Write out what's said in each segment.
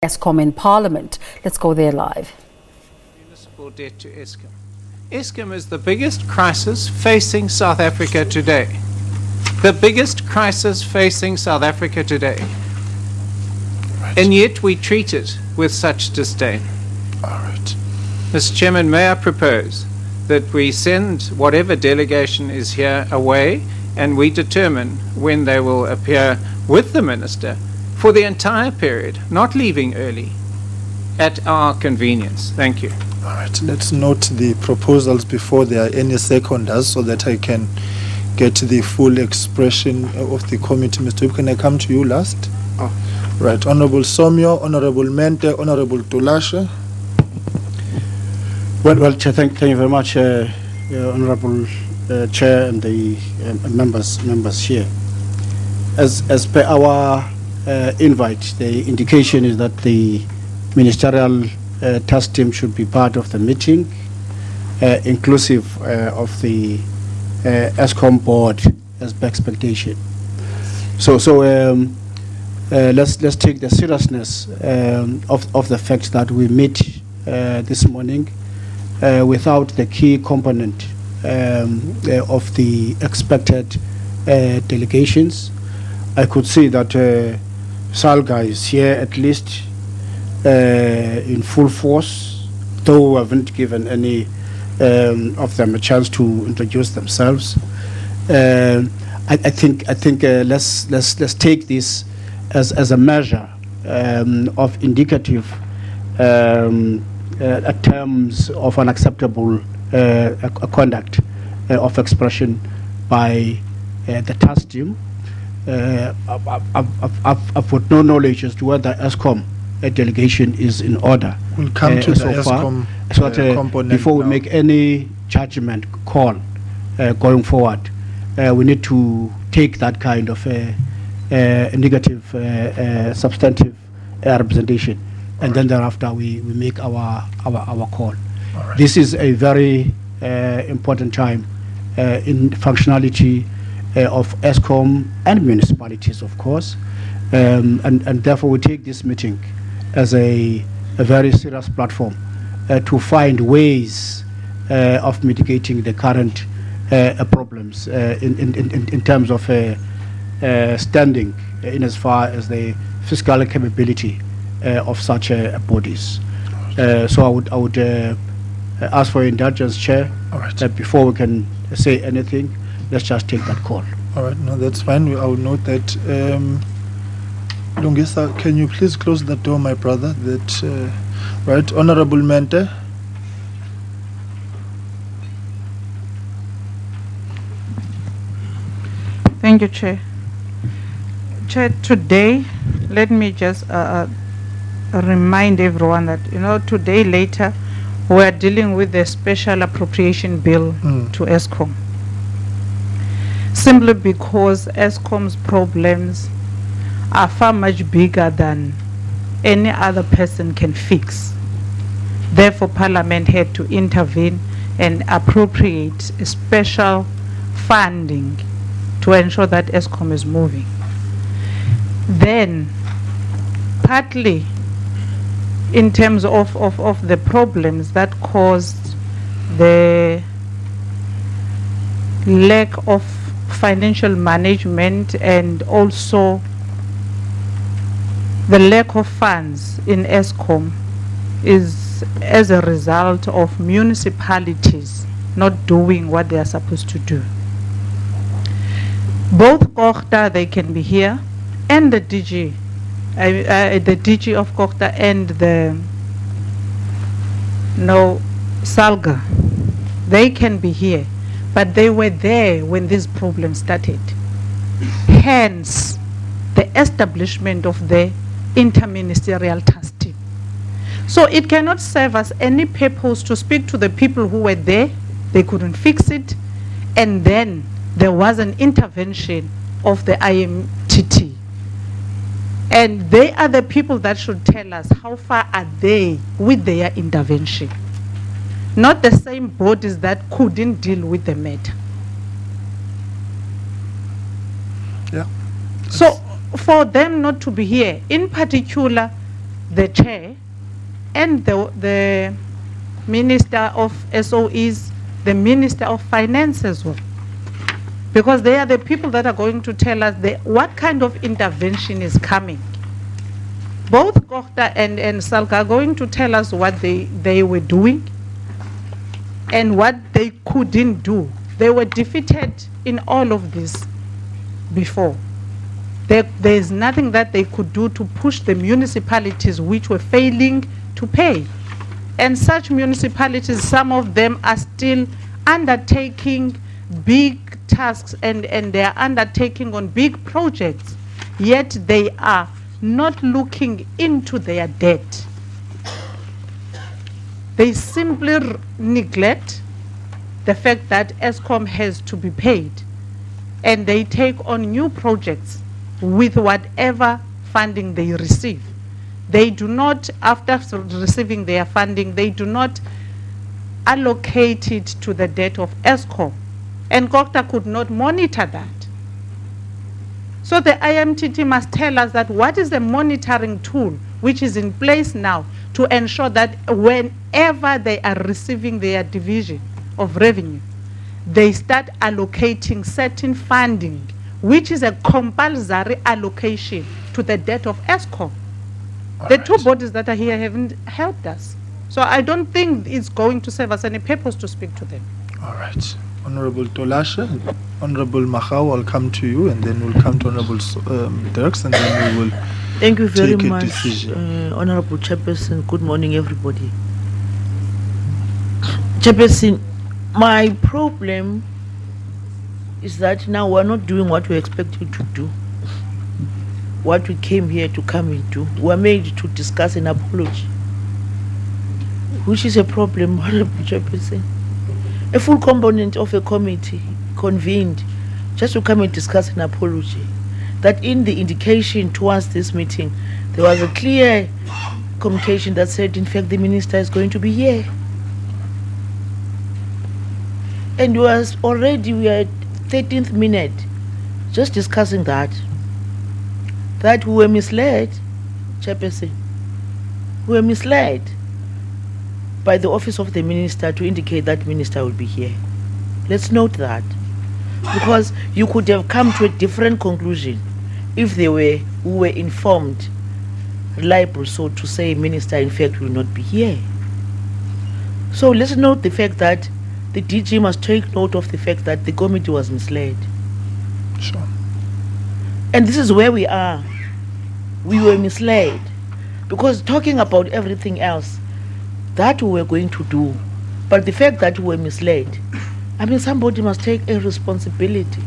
Eskom in Parliament. Let's go there live. Municipal debt to Eskom. Eskom is the biggest crisis facing South Africa today. The biggest crisis facing South Africa today. Right. And yet we treat it with such disdain. All right. Mr. Chairman, may I propose that we send whatever delegation is here away and we determine when they will appear with the Minister for the entire period, not leaving early, at our convenience. Thank you. All right. Let's note the proposals before there are any seconders so that I can get the full expression of the committee. Mr. Whip, can I come to you last? Oh. Right. Honorable Somyo, Honorable Mente, Honorable Tulashe. Well, Chair, thank you very much, Honorable Chair and the members here. As per our invite, the indication is that the ministerial task team should be part of the meeting, inclusive of the Eskom board as per expectation. So let's take the seriousness of the fact that we meet this morning without the key component of the expected delegations. I could see that Salga is here at least in full force, though we haven't given any of them a chance to introduce themselves. I think let's take this as a measure of indicative terms of unacceptable conduct of expression by the task team. I've got no knowledge as to whether Eskom delegation is in order. We'll come to the so Eskom component before we now. make any judgment call going forward, we need to take that kind of negative substantive representation, and then thereafter we make our call. Right. This is a very important time in functionality of Eskom and municipalities, of course, and therefore we take this meeting as a very serious platform to find ways of mitigating the current problems in terms of standing in as far as the fiscal capability of such bodies. So I would ask for your indulgence, Chair. All right. Before we can say anything, let's just take that call. All right, no, that's fine. I will note that. Lungisa, can you please close the door, my brother? That right, Honorable Mente. Thank you, Chair. Chair, today, let me just remind everyone that, today later, we are dealing with the special appropriation bill to Eskom. Simply because Eskom's problems are far much bigger than any other person can fix. Therefore, Parliament had to intervene and appropriate a special funding to ensure that Eskom is moving. Then, partly in terms of the problems that caused the lack of financial management and also the lack of funds in Eskom is as a result of municipalities not doing what they are supposed to do. Both Kokta, they can be here, and the DG, the DG of Kokta and the Salga, they can be here, but they were there when this problem started. Hence, the establishment of the interministerial task team. So it cannot serve us any purpose to speak to the people who were there, they couldn't fix it, and then there was an intervention of the IMTT. And they are the people that should tell us how far are they with their intervention. Not the same bodies that couldn't deal with the matter. Yeah. So for them not to be here, in particular, the chair and the Minister of SOEs, the Minister of Finance as well. Because they are the people that are going to tell us what kind of intervention is coming. Both Kokta and Salka are going to tell us what they were doing and what they couldn't do. They were defeated in all of this before. There is nothing that they could do to push the municipalities which were failing to pay. And such municipalities, some of them are still undertaking big tasks and they are undertaking on big projects, yet they are not looking into their debt. They simply neglect the fact that Eskom has to be paid, and they take on new projects with whatever funding they receive. They do not, after receiving their funding, they do not allocate it to the debt of Eskom. And Kokta could not monitor that. So the IMTT must tell us that what is the monitoring tool which is in place now to ensure that whenever they are receiving their division of revenue, they start allocating certain funding, which is a compulsory allocation to the debt of Eskom. The two bodies that are here haven't helped us. So I don't think it's going to serve us any purpose to speak to them. All right. Honorable Tolashe, Honorable Mahau, I'll come to you, and then we'll come to Honorable Dirks, and then we will Thank you very take a much, decision. Honorable Chairperson. Good morning, everybody. Chairperson, my problem is that now we're not doing what we expected to do, what we came here to come and do. We're made to discuss an apology, which is a problem, Honorable Chairperson. A full component of a committee convened just to come and discuss an apology. That in the indication towards this meeting, there was a clear communication that said, in fact, the minister is going to be here. And we are at 13th minute just discussing that we were misled, Chairperson. We were misled by the office of the minister to indicate that minister will be here. Let's note that, because you could have come to a different conclusion if we were informed, reliable, so to say, minister in fact will not be here. So let's note the fact that the DG must take note of the fact that the committee was misled. Sure. And this is where we are. We were misled, because talking about everything else that we were going to do, but the fact that we were misled, I mean, somebody must take a responsibility.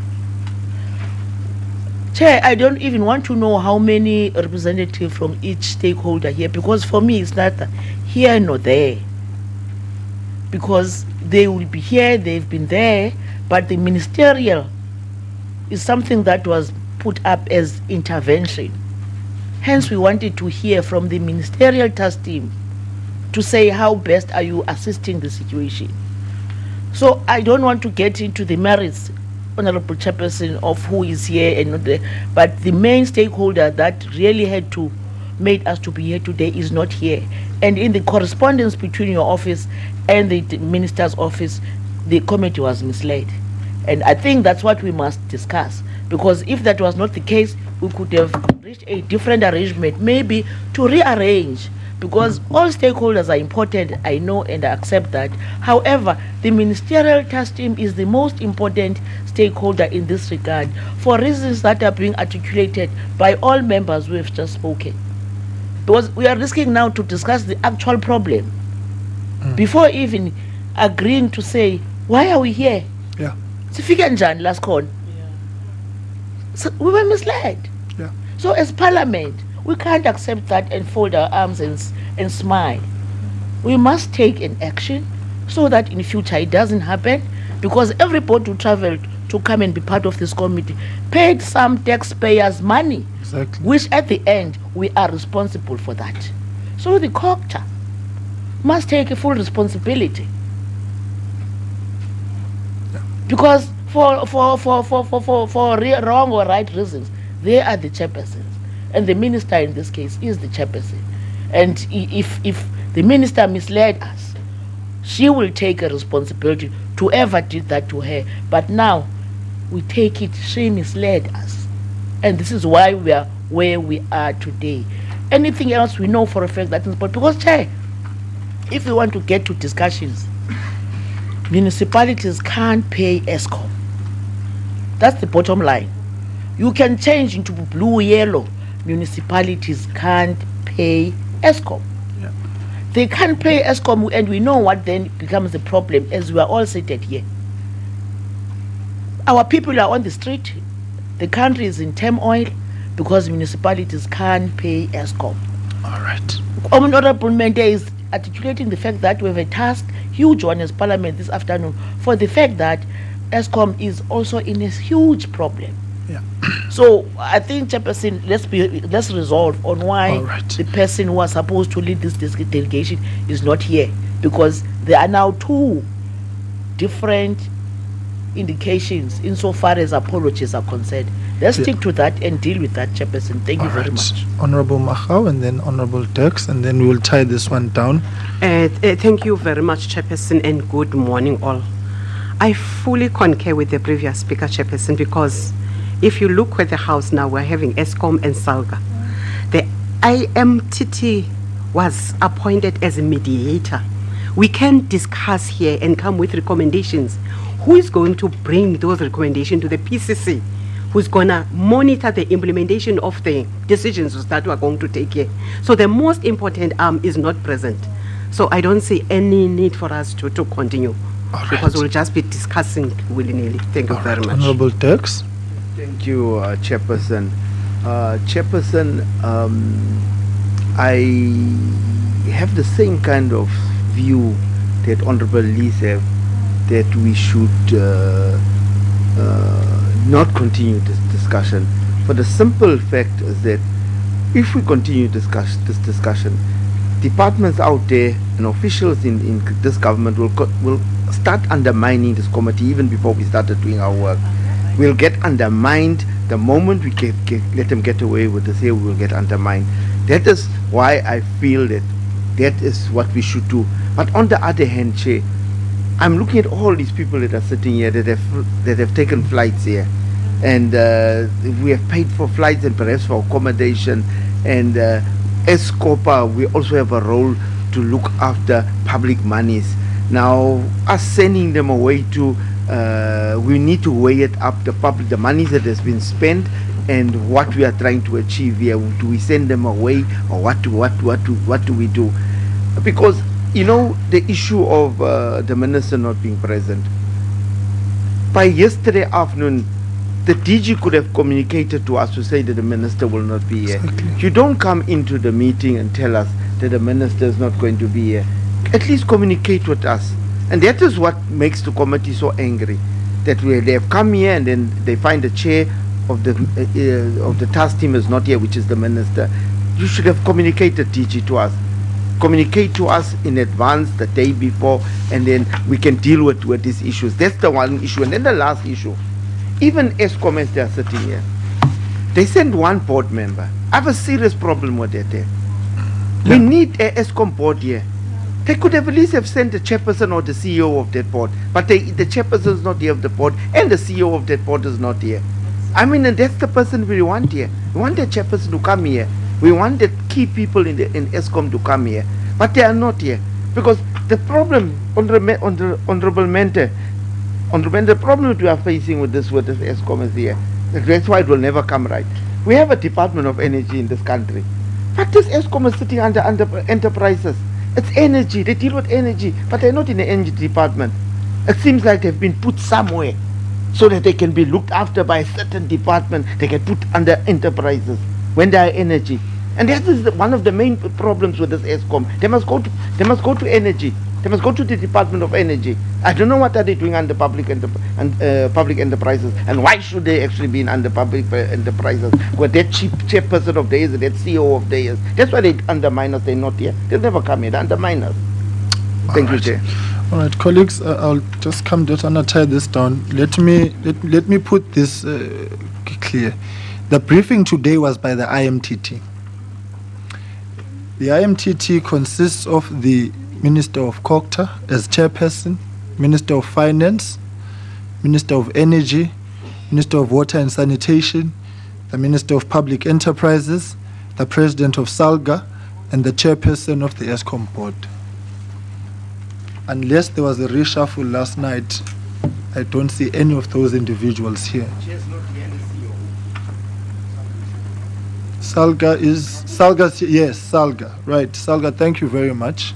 Chair, I don't even want to know how many representatives from each stakeholder here, because for me it's not here nor there. Because they will be here, they've been there, but the ministerial is something that was put up as intervention. Hence, we wanted to hear from the ministerial task team to say how best are you assisting the situation. So I don't want to get into the merits, Honorable Chairperson, of who is here and not there, but the main stakeholder that really had to made us to be here today is not here. And in the correspondence between your office and the minister's office, the committee was misled. And I think that's what we must discuss, because if that was not the case, we could have reached a different arrangement, maybe to rearrange, because all stakeholders are important, I know and I accept that. However, the ministerial task team is the most important stakeholder in this regard, for reasons that are being articulated by all members who have just spoken. Because we are risking now to discuss the actual problem before even agreeing to say, why are we here? Yeah. Last call. So we were misled. Yeah. So as Parliament, we can't accept that and fold our arms and smile. We must take an action so that in future it doesn't happen, because everybody who traveled to come and be part of this committee paid some taxpayers' money. Exactly. Which at the end, we are responsible for that. So the COGTA must take a full responsibility. Yeah. Because for wrong or right reasons, they are the chairpersons. And the minister in this case is the chairperson. And if the minister misled us, she will take a responsibility to whoever did that to her. But now we take it, she misled us. And this is why we are where we are today. Anything else we know for a fact that is, but because Chair, if we want to get to discussions, municipalities can't pay Eskom. That's the bottom line. You can change into blue, yellow. Municipalities can't pay Eskom. Yeah. They can't pay Eskom, and we know what then becomes the problem as we are all seated here. Our people are on the street. The country is in turmoil because municipalities can't pay Eskom. All right. Honorable Mente is articulating the fact that we have a task, huge one as Parliament this afternoon, for the fact that Eskom is also in a huge problem. Yeah. So I think, Chairperson, let's resolve on why All right. the person who was supposed to lead this delegation is not here, because there are now two different indications insofar as apologies are concerned. Let's stick to that and deal with that, Chairperson. Thank you very much. Honorable Machau and then Honorable Dirks, and then we will tie this one down. Thank you very much, Chairperson, and good morning all. I fully concur with the previous speaker, Chairperson, because if you look at the House now, we're having Eskom and SALGA. The IMTT was appointed as a mediator. We can discuss here and come with recommendations. Who is going to bring those recommendations to the PCC? Who's going to monitor the implementation of the decisions that we are going to take here? So the most important arm is not present. So I don't see any need for us to continue, because we'll just be discussing willy-nilly. Thank you very much. Honorable Dirks. Thank you, Chairperson. Chairperson, I have the same kind of view that Honorable Lee said, that we should not continue this discussion. For the simple fact is that if we continue this discussion, departments out there and officials in this government will start undermining this committee even before we started doing our work. We'll get undermined the moment we let them get away with this. Here we will get undermined. That is why I feel that is what we should do. But on the other hand, Chair, I'm looking at all these people that are sitting here that have taken flights here, and we have paid for flights and perhaps for accommodation, and as SCOPA we also have a role to look after public monies. Now, us sending them away to we need to weigh it up, the monies that has been spent and what we are trying to achieve here. Do we send them away, or what do we do? Because you know, the issue of the minister not being present. By yesterday afternoon, the DG could have communicated to us to say that the minister will not be here. Exactly. You don't come into the meeting and tell us that the minister is not going to be here. At least communicate with us. And that is what makes the committee so angry. That they have come here and then they find the chair of the task team is not here, which is the minister. You should have communicated, DG, to us. Communicate to us in advance the day before, and then we can deal with these issues. That's the one issue. And then the last issue, even Eskom, as they are sitting here, they send one board member. I have a serious problem with that there. We need a Eskom board here. They could have at least have sent the chairperson or the CEO of that board, but the chairperson is not here of the board, and the CEO of that board is not here. I mean, and that's the person we want here. We want the chairperson to come here. We want the key people in Eskom to come here, but they are not here. Because the problem, Honorable Mente, the problem that we are facing with this Eskom is here. That's why it will never come right. We have a Department of Energy in this country, but this Eskom is sitting under enterprises. It's energy. They deal with energy, but they're not in the energy department. It seems like they've been put somewhere so that they can be looked after by a certain department. They get put under enterprises when they are energy, and that is one of the main problems with this Eskom. They must go to energy. They must go to the Department of Energy. I don't know what are they doing under public enterprises, and why should they actually be under public enterprises? Where that chairperson of theirs, that CEO of theirs, that's why they undermine us. They're not here. They'll never come here. They undermine us. Thank you, Chair. All right, colleagues, I'll just come just and tie this down. Let me put this clear. The briefing today was by the IMTT. The IMTT consists of the Minister of Culture as chairperson, Minister of Finance, Minister of Energy, Minister of Water and Sanitation, the Minister of Public Enterprises, the President of SALGA, and the chairperson of the Eskom board. Unless there was a reshuffle last night, I don't see any of those individuals here. Salga, yes, Salga, right, Salga, thank you very much.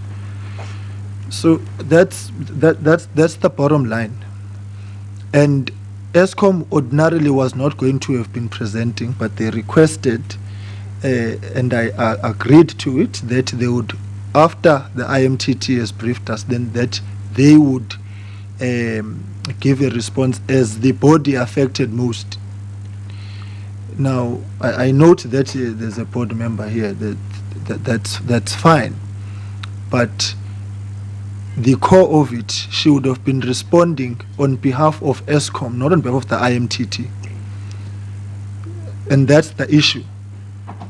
So that's the bottom line. And Eskom ordinarily was not going to have been presenting, but they requested, and I agreed to it, that they would, after the IMTT has briefed us, then that they would give a response as the body affected most. Now, I note that there's a board member here. That's fine, but the core of it, she would have been responding on behalf of Eskom, not on behalf of the IMTT, and that's the issue.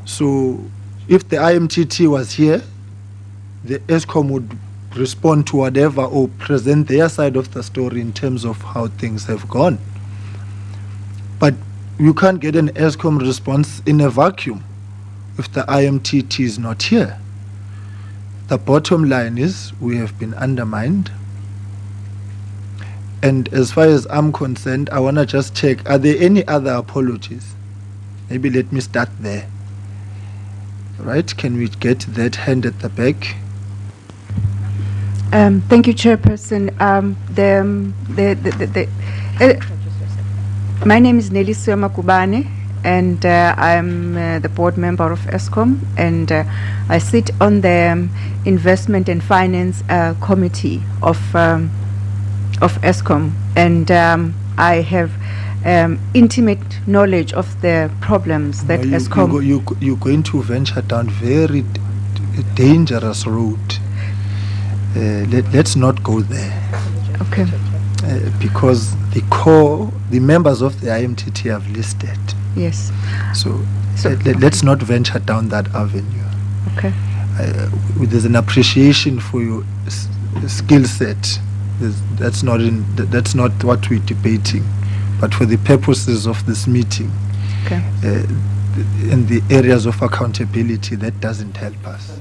So, if the IMTT was here, the Eskom would respond to whatever or present their side of the story in terms of how things have gone. But you can't get an Eskom response in a vacuum if the IMTT is not here. The bottom line is we have been undermined. And as far as I'm concerned, I want to just check, are there any other apologies? Maybe let me start there. Right, can we get that hand at the back? Thank you, Chairperson. My name is Nelly Suema-Kubane, and I'm the board member of Eskom, and I sit on the Investment and Finance Committee of Eskom, and I have intimate knowledge of the problems that Eskom... You're going to venture down very dangerous road. Let's not go there. Okay. Because the members of the IMTT have listed. Yes. So let's not venture down that avenue. Okay. There's an appreciation for your skill set. That's not what we're debating. But for the purposes of this meeting, okay, in the areas of accountability, that doesn't help us.